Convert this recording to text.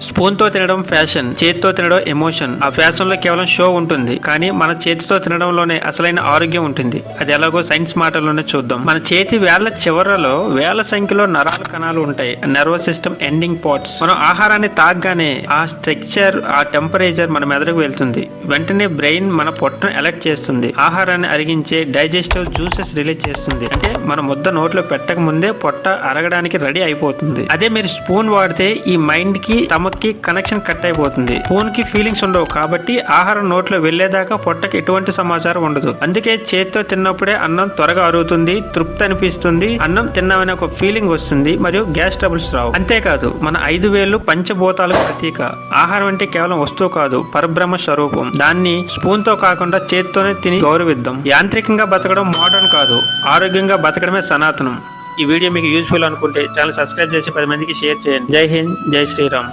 Spoon తో తినడం fashion, చేతితో తినడం ఎమోషన్. ఆ ఫ్యాషన్ లో కేవలం షో ఉంటుంది, కానీ మన చేతితో తినడంలోనే అసలైన ఆరోగ్యం ఉంటుంది. అది ఎలాగో సైన్స్ మాటల్లోనే చూద్దాం. మన చేతి వేళ్ల చివరలో వేల సంఖ్యలో నరాల కణాలు ఉంటాయి, నర్వస్ సిస్టమ్ ఎండింగ్ పార్ట్స్. మనం ఆహారాన్ని తాగగానే ఆ స్ట్రక్చర్, ఆ టెంపరేచర్ మన మెదడుకు వెళ్తుంది. వెంటనే బ్రెయిన్ మన పొట్టను ఎలర్ట్ చేస్తుంది, ఆహారాన్ని అరిగించే డైజెస్టివ్ జ్యూసెస్ రిలీజ్ చేస్తుంది. అంటే మన ముద్ద నోట్లో పెట్టక ముందే పొట్ట అరగడానికి రెడీ అయిపోతుంది. అదే మీరు స్పూన్ వాడితే ఈ మైండ్ కి స్టమక్ కి కనెక్షన్ కట్ అయిపోతుంది. స్పూన్ కి ఫీలింగ్స్ ఉండవు, కాబట్టి ఆహారం నోట్లో వెళ్లేదాకా పొట్టకి ఎటువంటి సమాచారం ఉండదు. అందుకే చేతితో తిన్నప్పుడే అన్నం త్వరగా అరుగుతుంది, తృప్తి అనిపిస్తుంది, అన్నం తిన్నామనే ఒక ఫీలింగ్ వస్తుంది, మరియు గ్యాస్ ట్రబుల్స్ రావు. అంతేకాదు మన 5 వేళ్లు పంచభూతాలకు ప్రతీక. ఆహారం అంటే కేవలం వస్తువు కాదు, పరబ్రహ్మ స్వరూపం. దాన్ని స్పూన్ తో కాకుండా చేతితోనే తిని గౌరవిద్దాం. యాంత్రికంగా బతకడం మోడర్న్ కాదు, ఆరోగ్యంగా బతకడమే సనాతనం. ఈ వీడియో మీకు యూజ్ఫుల్ అనుకుంటే ఛానల్ సబ్స్క్రైబ్ చేసి 10 మందికి షేర్ చేయండి. జై హింద్, జై శ్రీరామ్.